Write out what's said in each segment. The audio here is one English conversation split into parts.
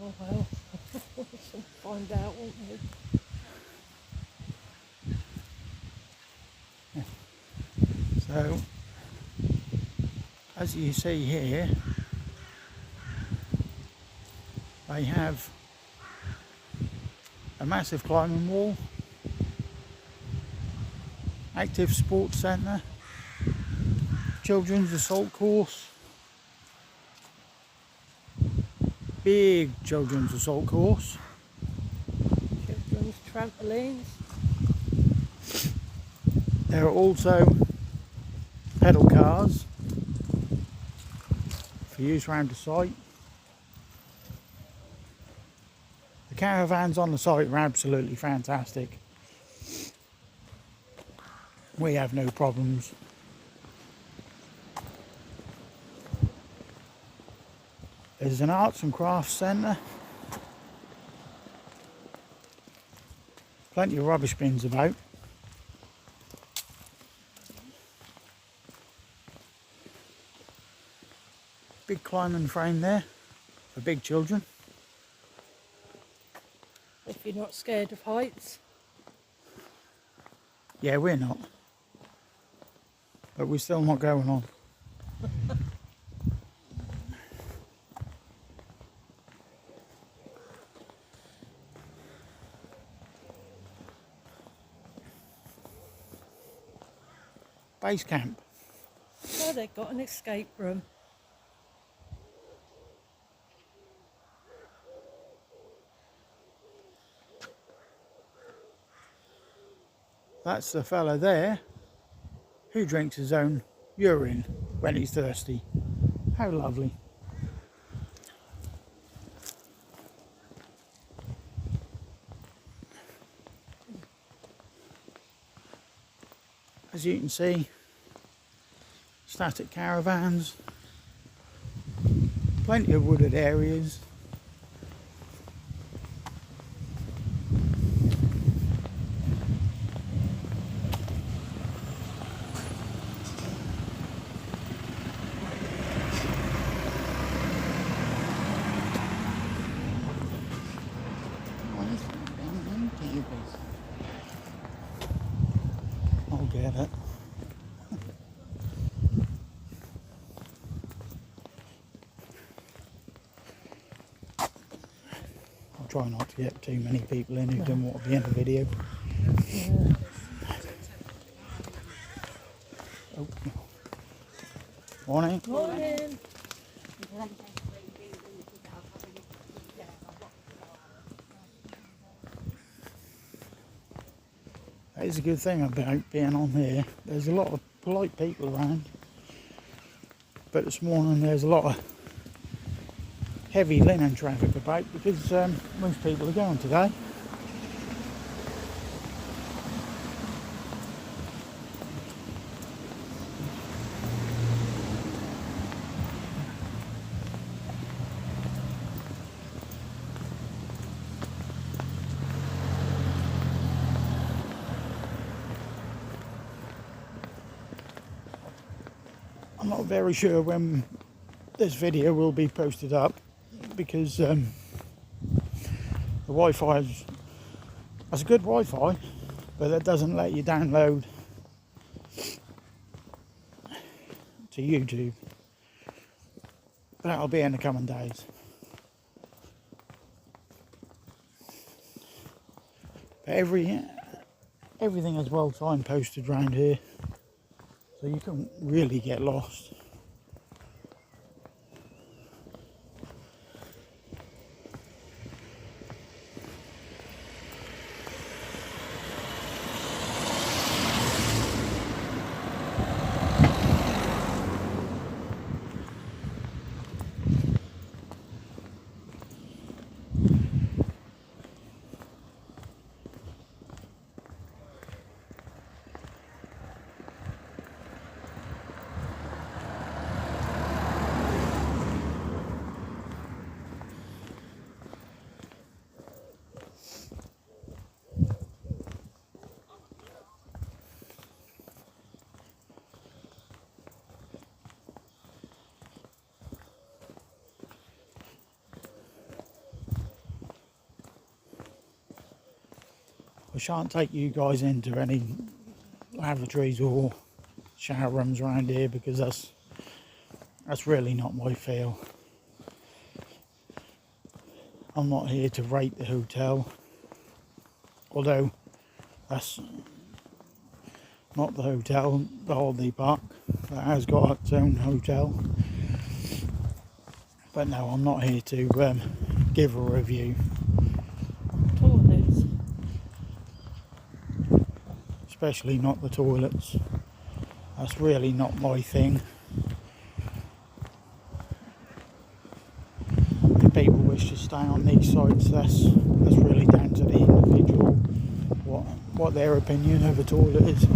Oh well, we'll find out, won't we? So, as you see here, they have a massive climbing wall, active sports centre, children's assault course, big children's assault course, Children's trampolines. there are also pedal cars for use around the site. The caravans on the site are absolutely fantastic. We have no problems. There's an arts and crafts centre. Plenty of rubbish bins about. Big climbing frame there for big children. If you're not scared of heights. Yeah, we're not. But we're still not going on. Base camp. Oh, they've got an escape room. That's the fella there who drinks his own urine when he's thirsty. How lovely. As you can see, static caravans, plenty of wooded areas. I'll get it. I'll try not to get too many people in who don't want to be in the video. Yeah. Oh. Morning. Morning. That is a good thing about being on here. There's a lot of polite people around. But this morning there's a lot of heavy linen traffic about because most people are going today. I'm not very sure when this video will be posted up because the Wi-Fi is a good Wi-Fi, but it doesn't let you download to YouTube. But that'll be in the coming days. But everything is well signposted around here, so you can't really get lost. I shan't take you guys into any lavatories or shower rooms around here because that's really not my feel. I'm not here to rate the hotel, although that's not the hotel, the holiday park that has got its own hotel. But no, I'm not here to give a review. Toilets. Especially not the toilets. That's really not my thing. If people wish to stay on these sites, that's really down to the individual, what their opinion of a toilet is.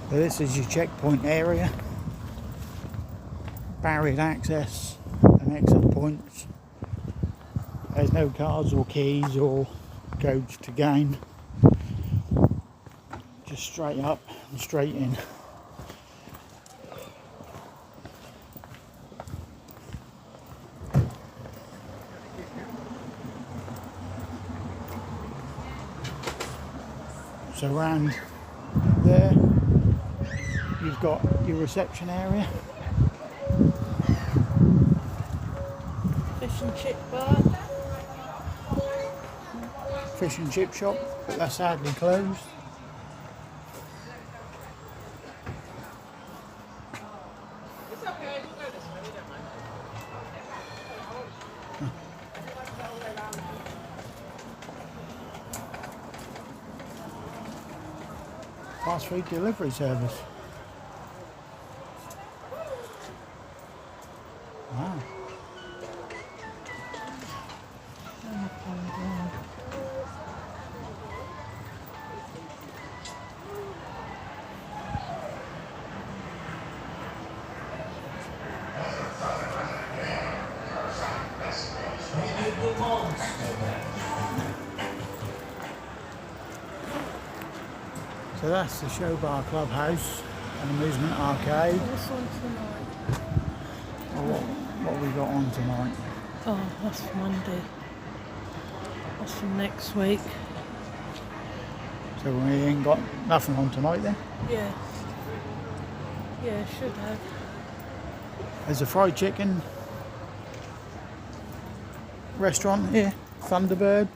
So this is your checkpoint area, barriered access and exit points. There's no cards or keys or codes to gain, just straight up and straight in. So around there you've got your reception area, Fish and chip bar. fish and chip shop, but that's sadly closed. Fast food delivery service. Wow. So that's the show bar clubhouse and amusement arcade. This one tonight. Oh, what have we got on tonight? Oh, that's for Monday. That's from next week. So we ain't got nothing on tonight then? Yeah. Yeah, should have. There's a fried chicken restaurant here, Thunderbird.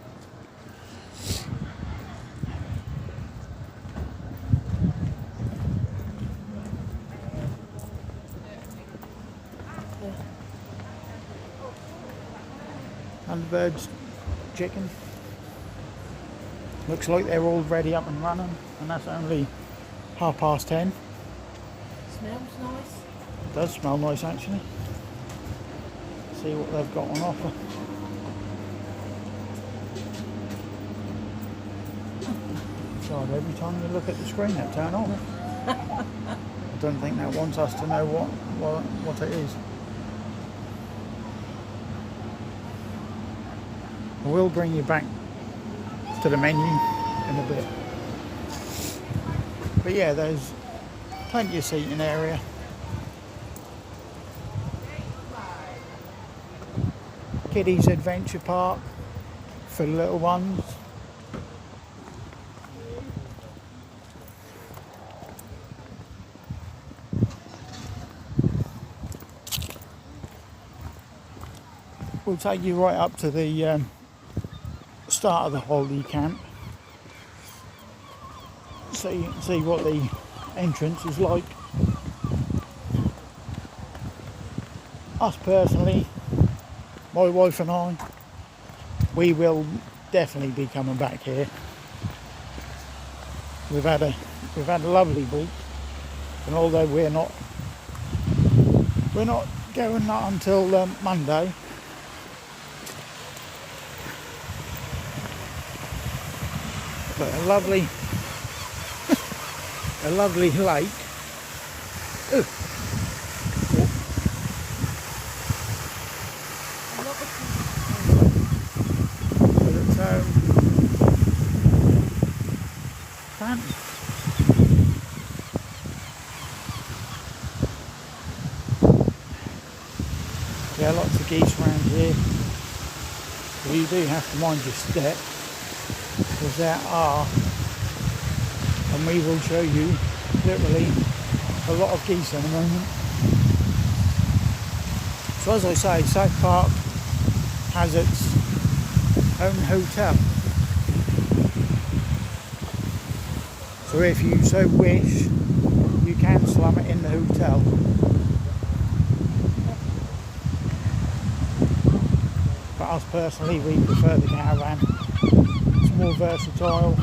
Thunderbird's chicken. Looks like they're all ready up and running, and that's only 10:30. Smells nice. It does smell nice actually. See what they've got on offer. God, every time you look at the screen that turn off. I don't think that wants us to know what it is. I will bring you back to the menu in a bit. But yeah, there's plenty of seating area. Kiddies Adventure Park for the little ones. We'll take you right up to the start of the holiday camp so you can see what the entrance is like. Us personally, my wife and I, we will definitely be coming back here. We've had a lovely week, and although we're not going not until Monday. But a lovely lake Ugh. With its own fountain. Yeah, lots of geese around here. So you do have to mind your step, because there are, and we will show you literally a lot of geese in a moment. So as I say, South Park has its own hotel. So if you so wish, you can slum it in the hotel. But us personally, we prefer the caravan. It's more versatile.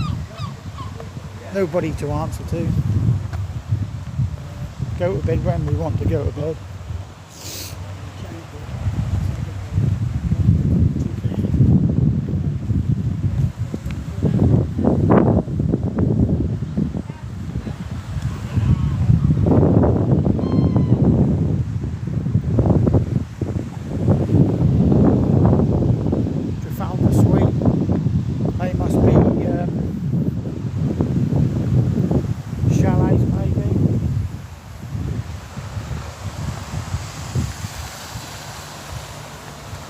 Nobody to answer to. Go to bed when we want to go to bed.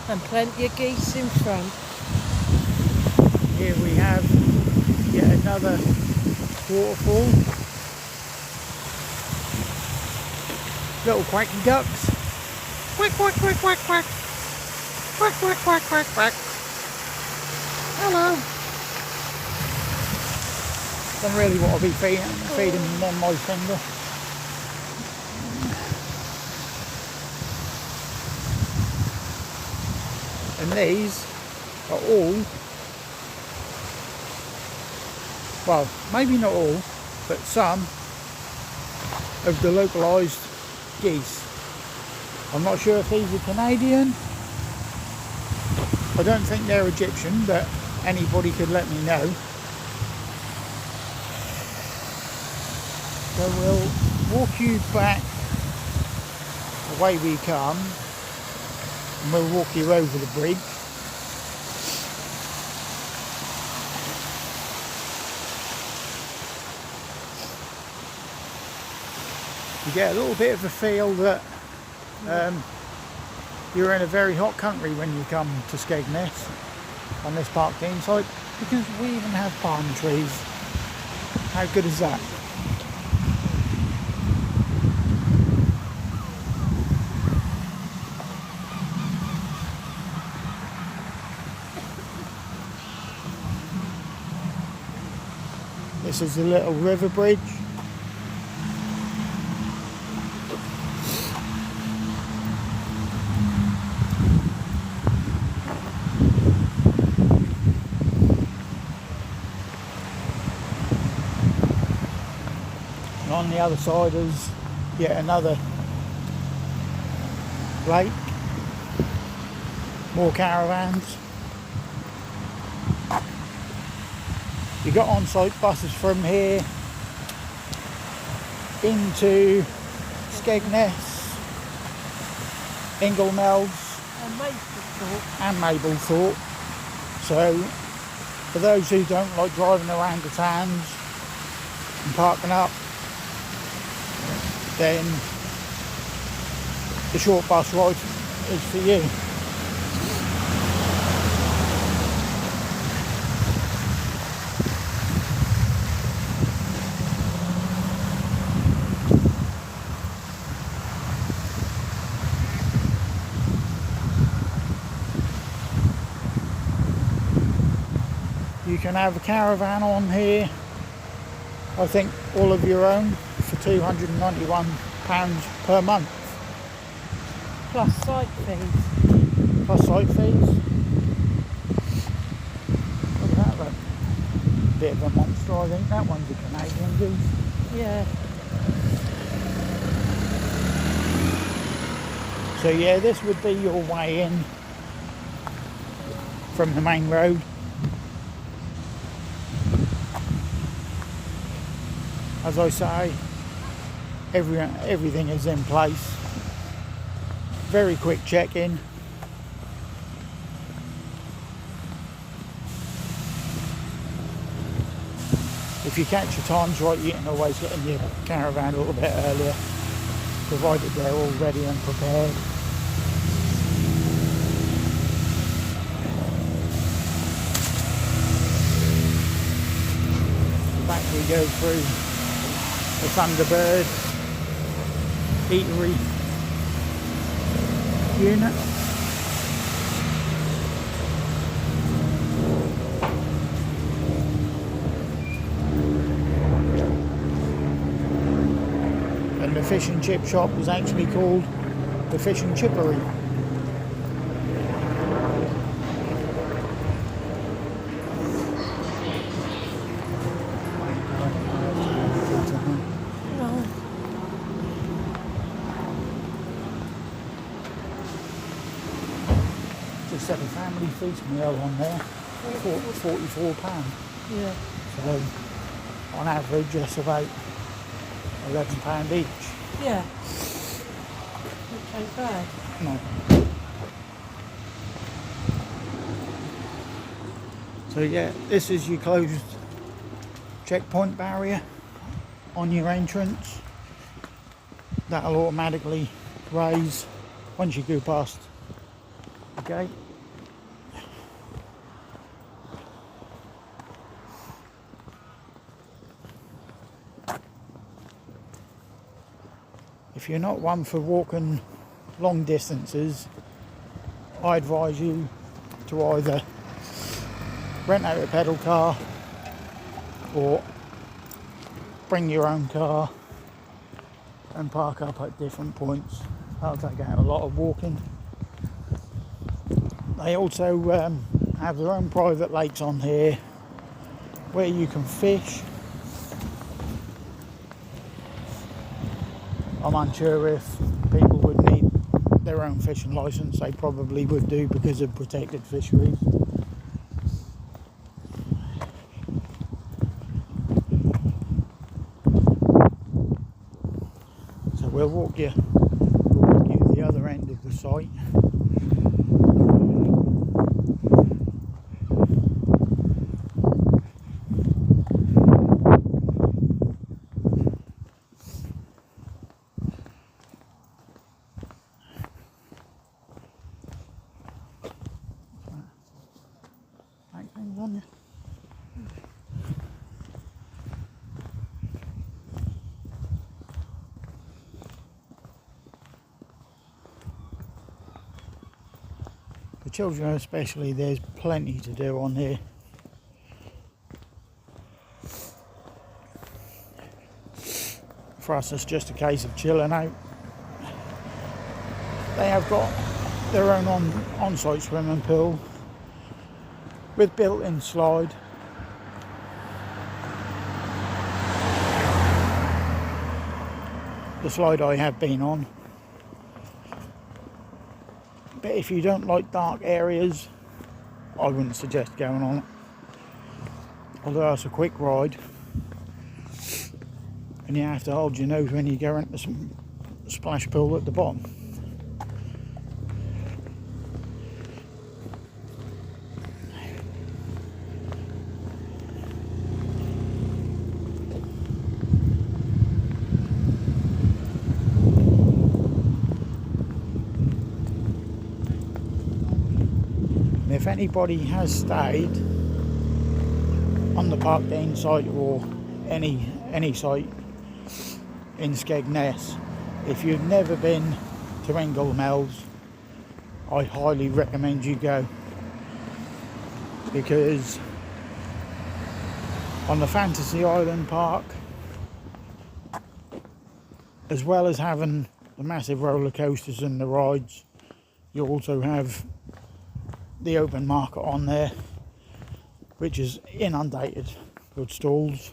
And plenty of geese in front. Here we have yet another waterfall. Little quacky ducks. Quack, quack, quack, quack, quack. Quack, quack, quack, quack, quack. Hello. Don't really want to be feeding them on my finger. And these are all, well, maybe not all, but some of the localised geese. I'm not sure if these are Canadian. I don't think they're Egyptian, but anybody could let me know. So we'll walk you back the way we come. And we'll walk you over the bridge. You get a little bit of a feel that you're in a very hot country when you come to Skegness on this Parkdean site, because we even have palm trees. How good is that? This is a little river bridge. And on the other side is yet another lake. More caravans. You got on-site buses from here into Skegness, Inglemells and Mablethorpe. So for those who don't like driving around the towns and parking up, then the short bus ride is for you. You can have a caravan on here, I think all of your own, for £291 per month. Plus site fees. Plus site fees. Look at that, look. Bit of a monster, I think. That one's a Canadian goose. Yeah. So yeah, this would be your way in from the main road. As I say, everything is in place. Very quick check-in. If you catch your times right, you can always get in your caravan a little bit earlier, provided they're all ready and prepared. Back we go through the Thunderbird eatery unit. And the fish and chip shop is actually called the Fish and Chippery. Well, Just set a family feast meal on there, £44. yeah. So on average that's about £11 each. Yeah. Which ain't bad. No. So yeah, this is your closed checkpoint barrier on your entrance. That'll automatically raise once you go past the gate. If you're not one for walking long distances, I advise you to either rent out a pedal car or bring your own car and park up at different points. That'll take out a lot of walking. They also have their own private lakes on here where you can fish. I'm unsure if people would need their own fishing licence. They probably would do because of protected fisheries. So we'll walk you to the other end of the site. Things on you. For children especially, there's plenty to do on here. For us, it's just a case of chilling out. They have got their own on-site swimming pool with built-in slide. The slide I have been on. But if you don't like dark areas, I wouldn't suggest going on it. Although it's a quick ride, and you have to hold your nose when you go into some splash pool at the bottom. If anybody has stayed on the Parkdean site or any site in Skegness, if you've never been to Inglemells, I highly recommend you go, because on the Fantasy Island Park, as well as having the massive roller coasters and the rides, you also have the open market on there, which is inundated with stalls.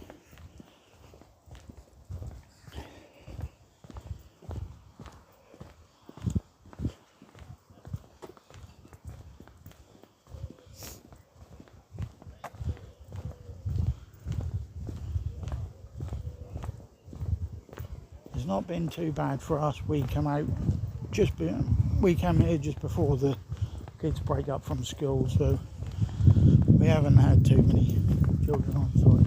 It's not been too bad for us. We come here just before the kids break up from school, so we haven't had too many children on site.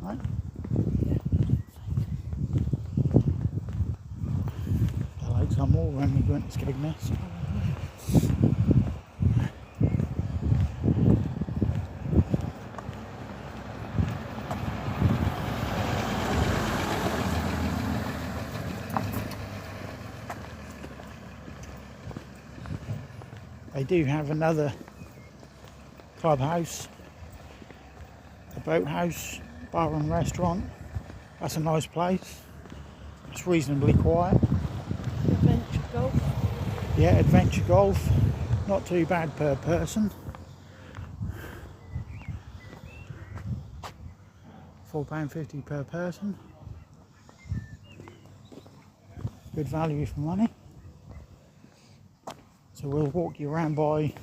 Right. I like some more when we went to Skegness. They do have another clubhouse, a boathouse, bar and restaurant. That's a nice place. It's reasonably quiet. Adventure golf. Yeah, adventure golf. Not too bad per person. £4.50 per person. Good value for money. So we'll walk you around by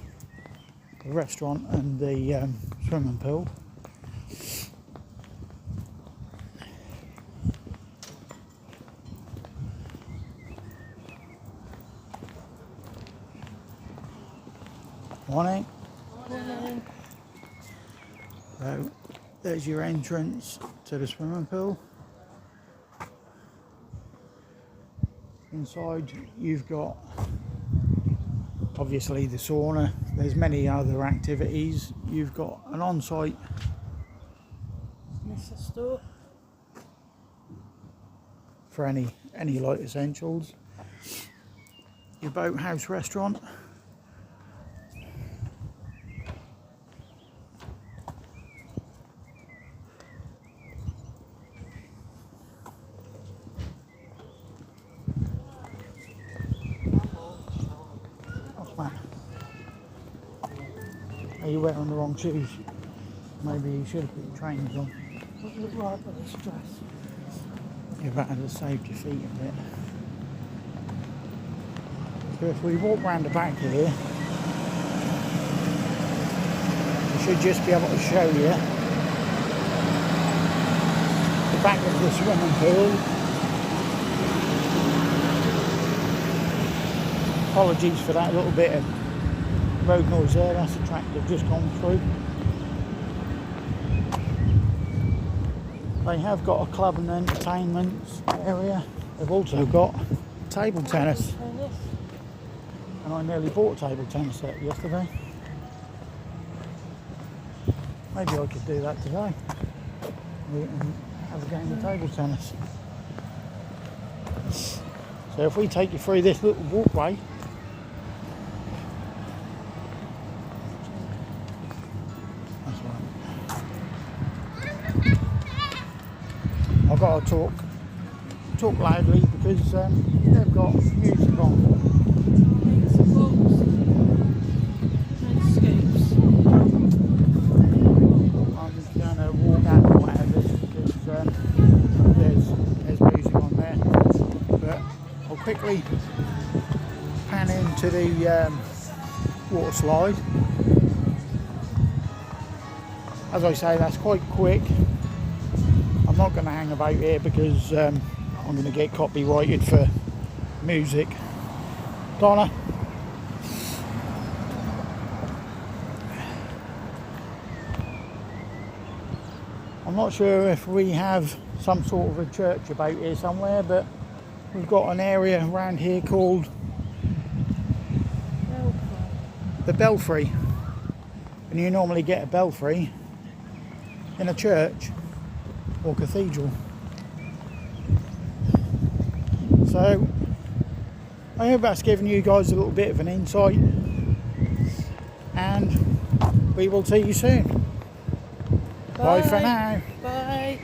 the restaurant and the swimming pool. Morning. Morning. So there's your entrance to the swimming pool. Inside you've got obviously the sauna. There's many other activities. You've got an on-site Mr. Store. for any light essentials. Your boathouse restaurant. Are you wearing the wrong shoes? Maybe you should have put your trainers on. Doesn't look right with this dress. Yeah, that would have saved your feet a bit. So if we walk round the back here, we should just be able to show you the back of the swimming pool. Apologies for that little bit of road noise there, that's a tractor just gone through. They have got a club and entertainment area. They've also got table tennis. And I nearly bought a table tennis set yesterday. Maybe I could do that today. And have a game of table tennis. So if we take you through this little walkway, I've got to talk loudly because they've got music on. Pizza box. And scoops. I'm going to walk out the way of this because there's music on there. But I'll quickly pan into the water slide. As I say, that's quite quick. I'm not going to hang about here because I'm going to get copyrighted for music. Donna. I'm not sure if we have some sort of a church about here somewhere, but we've got an area around here called the Belfry. And you normally get a belfry in a church or cathedral. So I hope that's given you guys a little bit of an insight, and we will see you soon. Bye for now. Bye.